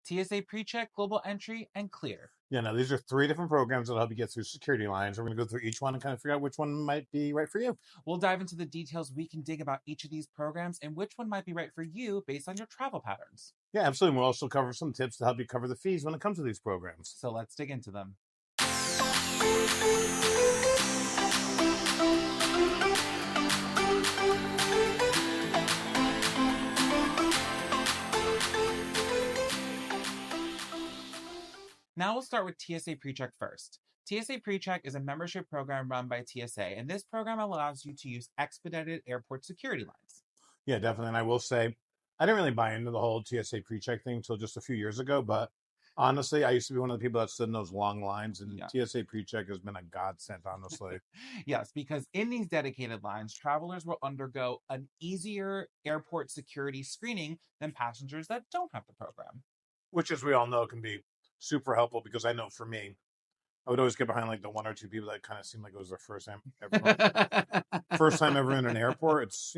TSA PreCheck, Global Entry, and Clear. Yeah, now these are 3 different programs that'll help you get through security lines. We're going to go through each one and kind of figure out which one might be right for you. We'll dive into the details we can dig about each of these programs and which one might be right for you based on your travel patterns. Yeah, absolutely. We'll also cover some tips to help you cover the fees when it comes to these programs. So let's dig into them. Now we'll start with TSA PreCheck first. TSA PreCheck is a membership program run by TSA, and this program allows you to use expedited airport security lines. Yeah, definitely. And I will say, I didn't really buy into the whole TSA PreCheck thing until just a few years ago. But honestly, I used to be one of the people that stood in those long lines, and Yeah. TSA PreCheck has been a godsend, honestly. Yes, because in these dedicated lines, travelers will undergo an easier airport security screening than passengers that don't have the program. Which, as we all know, can be super helpful because I know for me, I would always get behind like the 1 or 2 people that kind of seemed like it was their first time ever in an airport. It's,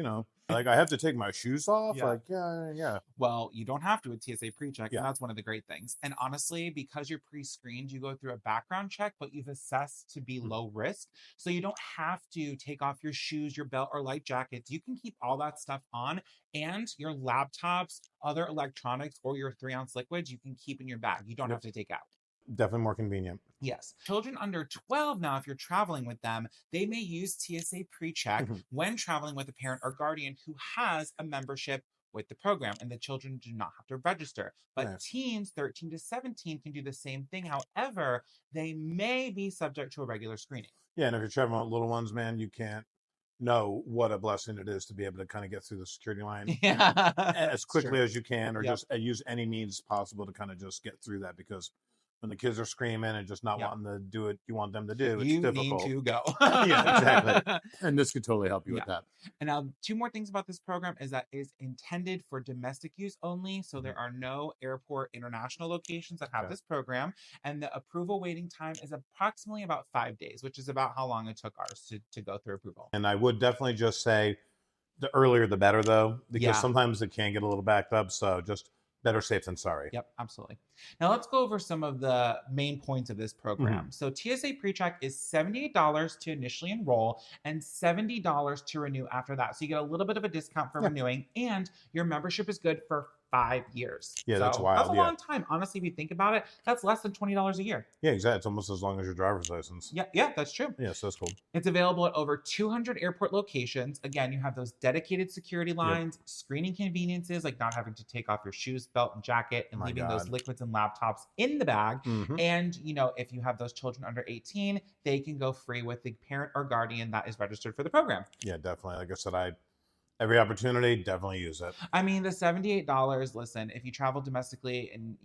like I have to take my shoes off. Yeah. Like, yeah. Well, you don't have to with TSA PreCheck, Yeah. and that's one of the great things. And honestly, because you're pre-screened, you go through a background check, but you've assessed to be low risk. So you don't have to take off your shoes, your belt, or light jackets. You can keep all that stuff on, and your laptops, other electronics, or your 3-ounce liquids, you can keep in your bag. You don't have to take out. Definitely more convenient. Yes. Children under 12 now, if you're traveling with them, they may use TSA PreCheck when traveling with a parent or guardian who has a membership with the program, and the children do not have to register. But Nice. teens 13 to 17 can do the same thing. However, they may be subject to a regular screening. Yeah, and if you're traveling with little ones, man, you can't know what a blessing it is to be able to kind of get through the security line Yeah. as quickly as you can, or Yep. just use any means possible to kind of just get through that, because when the kids are screaming and just not wanting to do it you want them to do, it's difficult. Need to go. Yeah, exactly. And this could totally help you with that. And now 2 more things about this program is that it is intended for domestic use only. So there are no airport international locations that have this program. And the approval waiting time is approximately about 5 days, which is about how long it took ours to go through approval. And I would definitely just say the earlier the better, though, because sometimes it can get a little backed up. So just better safe than sorry. Yep, absolutely. Now let's go over some of the main points of this program. So TSA PreCheck is $78 to initially enroll and $70 to renew after that. So you get a little bit of a discount for renewing, and your membership is good for 5 years. Yeah, so that's wild. That's a long time. Honestly, if you think about it, that's less than $20 a year. Yeah, exactly. It's almost as long as your driver's license. Yeah, that's true. Yeah, so that's cool. It's available at over 200 airport locations. Again, you have those dedicated security lines, screening conveniences like not having to take off your shoes, belt, and jacket, and leaving those liquids and laptops in the bag. And, if you have those children under 18, they can go free with the parent or guardian that is registered for the program. Yeah, definitely. Like I said, every opportunity, definitely use it. I mean, the $78, listen, if you travel domestically and,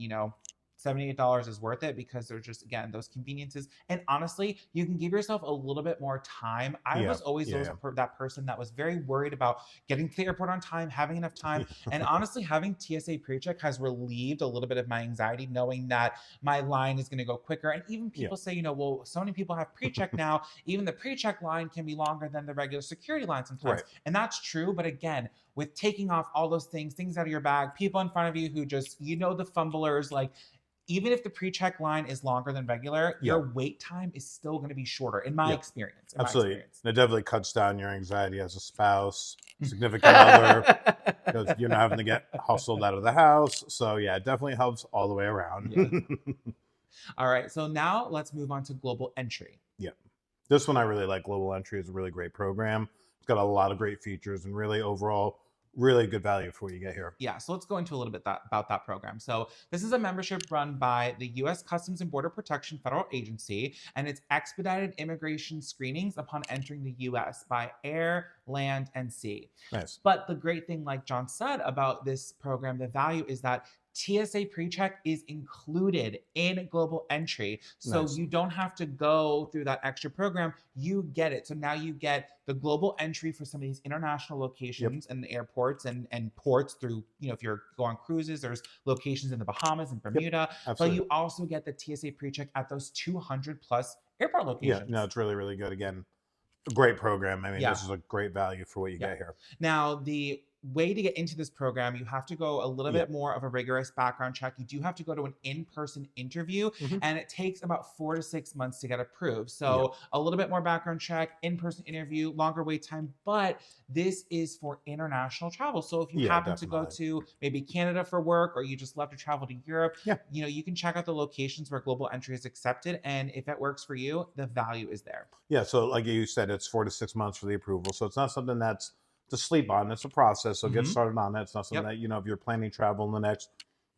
$78 is worth it because there's just, again, those conveniences. And honestly, you can give yourself a little bit more time. I was always that person that was very worried about getting to the airport on time, having enough time. And honestly, having TSA PreCheck has relieved a little bit of my anxiety, knowing that my line is going to go quicker. And even people say, well, so many people have PreCheck now. Even the PreCheck line can be longer than the regular security line sometimes. And that's true. But again, with taking off all those things out of your bag, people in front of you who just, the fumblers, like, even if the PreCheck line is longer than regular, your wait time is still going to be shorter, in my experience. Absolutely. And it definitely cuts down your anxiety as a spouse, significant other, because you're not having to get hustled out of the house. So, yeah, it definitely helps all the way around. All right. So now let's move on to Global Entry. Yeah. This one I really like. Global Entry is a really great program. It's got a lot of great features and really overall really good value for what you get here. Yeah, so let's go into a little bit about that program. So this is a membership run by the U.S. Customs and Border Protection Federal Agency, and it's expedited immigration screenings upon entering the U.S. by air, land, and sea. Nice. But the great thing, like John said about this program, the value is that TSA PreCheck is included in Global Entry. So you don't have to go through that extra program. You get it. So now you get the Global Entry for some of these international locations and the airports and ports through, if you're going cruises, there's locations in the Bahamas and Bermuda. But you also get the TSA PreCheck at those 200 plus airport locations. Yeah, no, it's really, really good. Again, a great program. I mean, this is a great value for what you get here. Now, the way to get into this program, you have to go a little Yeah. bit more of a rigorous background check. You do have to go to an in-person interview, Hmm. and it takes about 4 to 6 months to get approved. Yeah. So a little bit more background check, in-person interview, longer wait time, but this is for international travel. So if you Yeah, happen to go definitely. to maybe Canada for work, or you just love to travel to Europe, Yeah. you can check out the locations where global entry is accepted. And if it works for you, the value is there. Yeah. So like you said, it's 4 to 6 months for the approval. So it's not something that's to sleep on. It's a process. So get Hmm. started on it. It's not something Yep. that, if you're planning travel in the next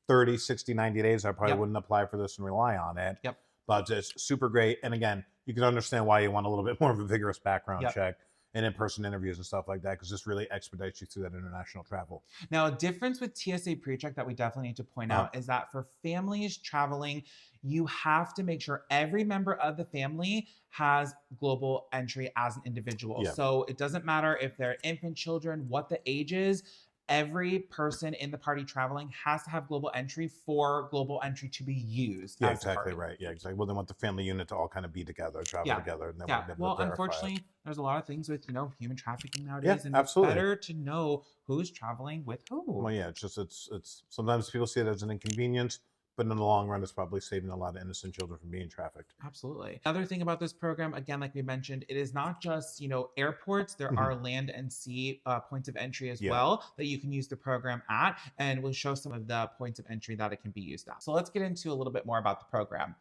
30, 60, 90 days, I probably Yep. wouldn't apply for this and rely on it. Yep. But it's super great. And again, you can understand why you want a little bit more of a vigorous background Yep. check and in-person interviews and stuff like that, because this really expedites you through that international travel. Now, a difference with TSA PreCheck that we definitely need to point Uh, out is that for families traveling, you have to make sure every member of the family has global entry as an individual. yeah. So it doesn't matter if they're infant children, what the age is. Every person in the party traveling has to have global entry for global entry to be used Yeah, as the exactly party. right. Yeah, exactly. Well, they want the family unit to all kind of be together, travel Yeah. together, and they want Yeah. to be able Well, to verify it. unfortunately, there's a lot of things with, human trafficking Yeah, nowadays, and it's absolutely. better to know who's traveling with who. Well, yeah, it's sometimes people see it as an inconvenience, but in the long run, it's probably saving a lot of innocent children from being trafficked. Absolutely. Another thing about this program, again, like we mentioned, it is not just airports. There Mhm. are land and sea points of entry as Yeah. well that you can use the program at, and we'll show some of the points of entry that it can be used at. So let's get into a little bit more about the program.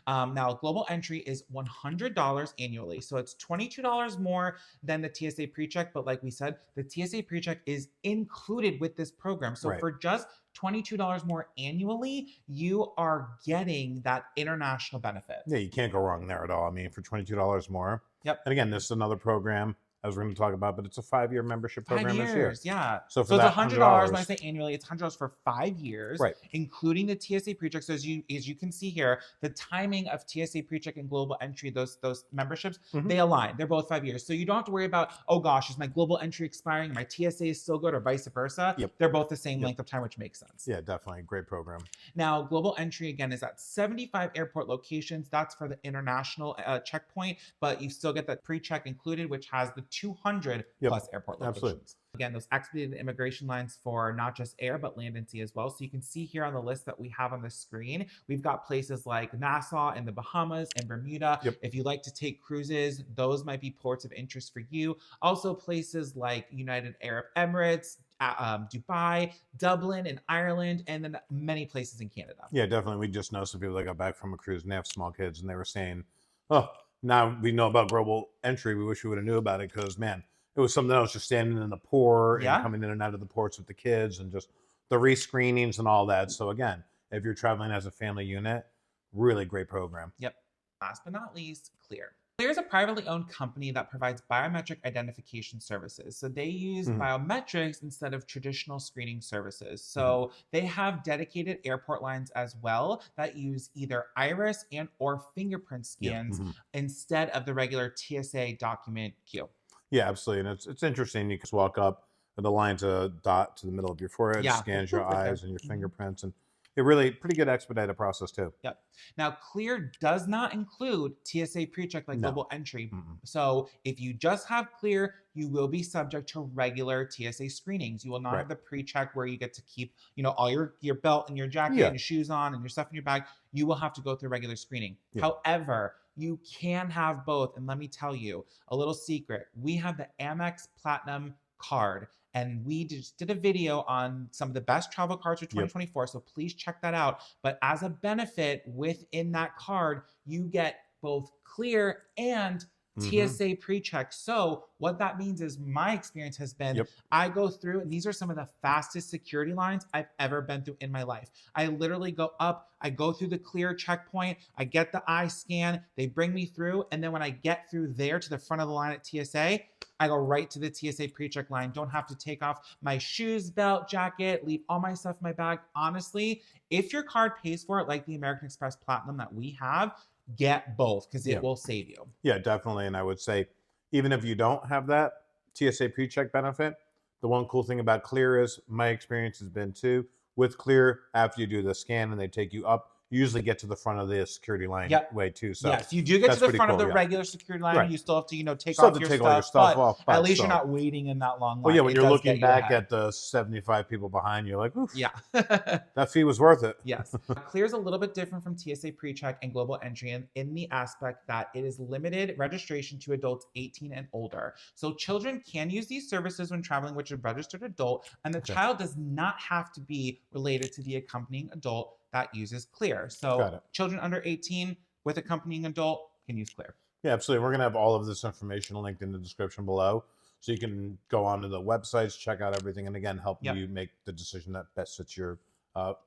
Now, global entry is $100 annually, so it's $22 more than the TSA PreCheck. But like we said, the TSA PreCheck is included with this program. So Right. for just $22 more annually, you are getting that international benefit. Yeah, you can't go wrong there at all. I mean, for $22 more. Yep. And again, this is another program as we're going to talk about, but it's a 5-year membership 5 program this year. years, yeah. So for So it's that $100 when I $100, say annually, it's $100 for 5 years, right? including the TSA PreCheck. So as you can see here, the timing of TSA PreCheck and global entry, those memberships, Mhm. they align. They're both 5 years. So you don't have to worry about, oh gosh, is my global entry expiring? My TSA is still good, or vice versa. Yep. They're both the same Yep. length of time, which makes sense. Yeah, definitely. Great program. Now, global entry again is at 75 airport locations. That's for the international checkpoint, but you still get that pre-check included, which has the 200 Yep. plus airport locations. Absolutely. Again, those expedited immigration lines for not just air, but land and sea as well. So you can see here on the list that we have on the screen, we've got places like Nassau in the Bahamas and Bermuda. Yep. If you like to take cruises, those might be ports of interest for you. Also, places like United Arab Emirates, Dubai, Dublin in Ireland, and then many places in Canada. Yeah, definitely. We just know some people that got back from a cruise and they have small kids, and they were saying, "Oh, now we know about global entry. We wish we would have knew about it because, man, it was something else just standing in the port and Yeah. coming in and out of the ports with the kids and just the rescreenings and all that." So again, if you're traveling as a family unit, really great program. Yep. Last but not least, Clear. Clear is a privately owned company that provides biometric identification services. So they use Mhm. biometrics instead of traditional screening services. So they have dedicated airport lines as well that use either iris and or fingerprint Yeah. scans Mhm. instead of the regular TSA document queue. Yeah, absolutely. And it's interesting. You can just walk up and the line's a dot to the middle of your forehead, Yeah. scans your Right there. eyes and your Mhm. fingerprints, and it really pretty good expedited process too. Yep. Now, Clear does not include TSA PreCheck like No. global entry. Mm-mm. So if you just have Clear, you will be subject to regular TSA screenings. You will not Right. have the pre-check where you get to keep, all your belt and your jacket Yeah. and your shoes on and your stuff in your bag. You will have to go through regular screening. Yeah. However, you can have both. And let me tell you a little secret. We have the Amex Platinum card. And we just did a video on some of the best travel cards for 2024. So please check that out. But as a benefit within that card, you get both Clear and Mhm. TSA PreCheck. So what that means is my experience has been Yep. I go through, and these are some of the fastest security lines I've ever been through in my life. I literally go up, I go through the Clear checkpoint, I get the eye scan, they bring me through, and then when I get through there to the front of the line at TSA, I go right to the TSA PreCheck line. Don't have to take off my shoes, belt, jacket, leave all my stuff in my bag. Honestly, if your card pays for it, like the American Express Platinum that we have, get both because Yeah. it will save you. Yeah, definitely. And I would say, even if you don't have that TSA PreCheck benefit, the one cool thing about Clear is my experience has been too with Clear. After you do the scan and they take you up, you usually get to the front of the security line Yep. way too. So yes, you do get to that's the pretty front of cool, the yeah. regular security line. Right. You still have to, take Still off have to your take stuff, all your stuff but off, at but least you're still. not waiting in that long line. Well, yeah, when It you're does looking get you back ahead. at the 75 people behind, you're like, oof, Yeah. that fee was worth it. Yes. Clear is a little bit different from TSA PreCheck and Global Entry in the aspect that it is limited registration to adults 18 and older. So children can use these services when traveling with a registered adult, and the Okay. child does not have to be related to the accompanying adult that uses Clear. Got So it. children under 18 with accompanying adult can use Clear. Yeah, absolutely. We're going to have all of this information linked in the description below. So you can go onto the websites, check out everything, and again, help Yep. you make the decision that best fits your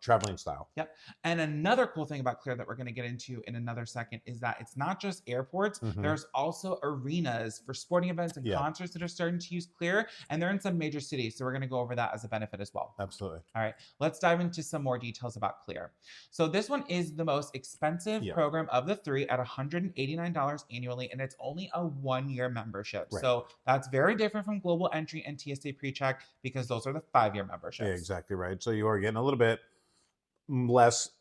traveling style. Yep. And another cool thing about Clear that we're going to get into in another second is that it's not just airports. Mhm. There's also arenas for sporting events and Yeah. concerts that are starting to use Clear, and they're in some major cities. So we're going to go over that as a benefit as well. Absolutely. All right, let's dive into some more details about Clear. So this one is the most expensive Yeah. program of the three at $189 annually, and it's only a 1-year membership. Right. So that's very different from Global Entry and TSA PreCheck because those are the 5-year memberships. Yeah, exactly right. So you are getting a little bit less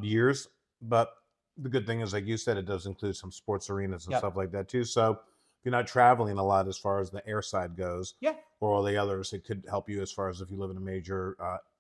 years, but the good thing is, like you said, it does include some sports arenas and Yep. stuff like that too. So if you're not traveling a lot as far as the air side goes, Yeah. or all the others, it could help you as far as if you live in a major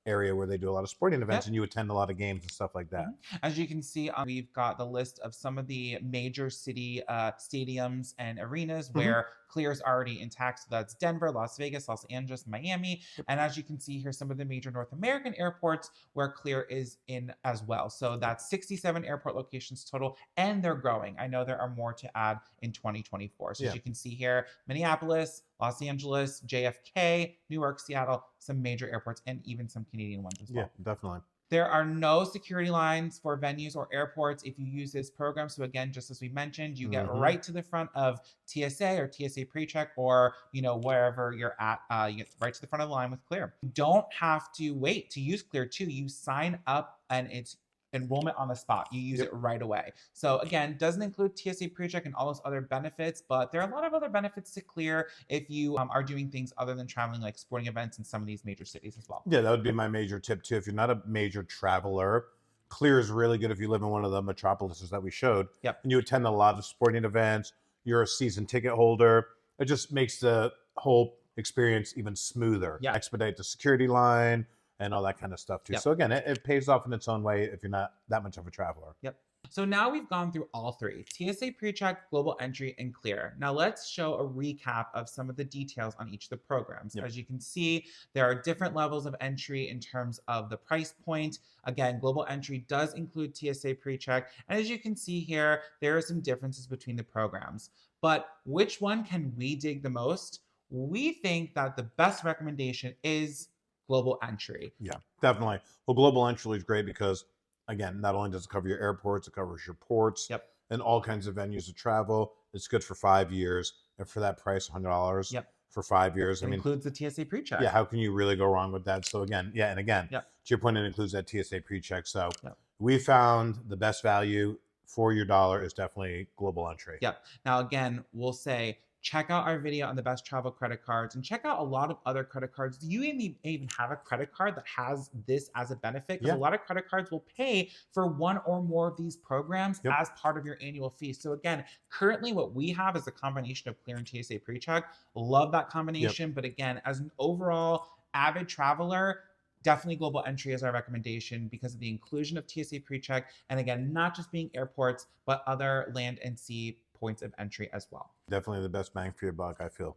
area where they do a lot of sporting events Yep. and you attend a lot of games and stuff like that. As you can see, we've got the list of some of the major city stadiums and arenas where Clear is already intact. So that's Denver, Las Vegas, Los Angeles, Miami. And as you can see here, some of the major North American airports where Clear is in as well. So that's 67 airport locations total, and they're growing. I know there are more to add in 2024. So as you can see here, Minneapolis, Los Angeles, JFK, Newark, Seattle, some major airports, and even some Canadian ones as well. Yeah, definitely. There are no security lines for venues or airports if you use this program. So again, just as we mentioned, you get right to the front of TSA or TSA PreCheck, or wherever you're at, you get right to the front of the line with Clear. You don't have to wait to use Clear too. You sign up and it's enrollment on the spot. You use it right away. So again, doesn't include TSA PreCheck and all those other benefits, but there are a lot of other benefits to Clear if you are doing things other than traveling, like sporting events in some of these major cities as well. Yeah, that would be my major tip too. If you're not a major traveler, Clear is really good if you live in one of the metropolises that we showed. Yep. And you attend a lot of sporting events, you're a season ticket holder. It just makes the whole experience even smoother. Yeah. Expedite the security line and all that kind of stuff too. Yep. So again, it pays off in its own way if you're not that much of a traveler. Yep. So now we've gone through all three: TSA PreCheck, Global Entry, and Clear. Now let's show a recap of some of the details on each of the programs. Yep. As you can see, there are different levels of entry in terms of the price point. Again, Global Entry does include TSA PreCheck. And as you can see here, there are some differences between the programs. But which one can we dig the most? We think that the best recommendation is Global Entry. Yeah, definitely. Well, Global Entry is great because, again, not only does it cover your airports, it covers your ports and all kinds of venues to travel. It's good for 5 years. And for that price, $100 for 5 years. It includes the TSA PreCheck. Yeah, how can you really go wrong with that? So again, to your point, it includes that TSA PreCheck. So we found the best value for your dollar is definitely Global Entry. Yep. Now, again, we'll say, check out our video on the best travel credit cards and check out a lot of other credit cards. Do you even have a credit card that has this as a benefit? Because a lot of credit cards will pay for one or more of these programs as part of your annual fee. So again, currently what we have is a combination of Clear and TSA PreCheck. Love that combination. But again, as an overall avid traveler, definitely Global Entry is our recommendation because of the inclusion of TSA PreCheck. And again, not just being airports, but other land and sea points of entry as well. Definitely the best bang for your buck, I feel.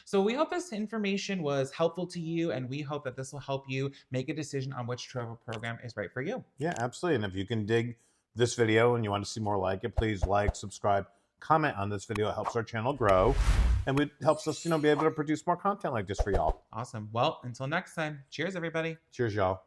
So we hope this information was helpful to you, and we hope that this will help you make a decision on which travel program is right for you. Yeah, absolutely. And if you can dig this video and you want to see more like it, please like, subscribe, comment on this video. It helps our channel grow, and it helps us, be able to produce more content like this for y'all. Awesome. Well, until next time, cheers, everybody. Cheers, y'all.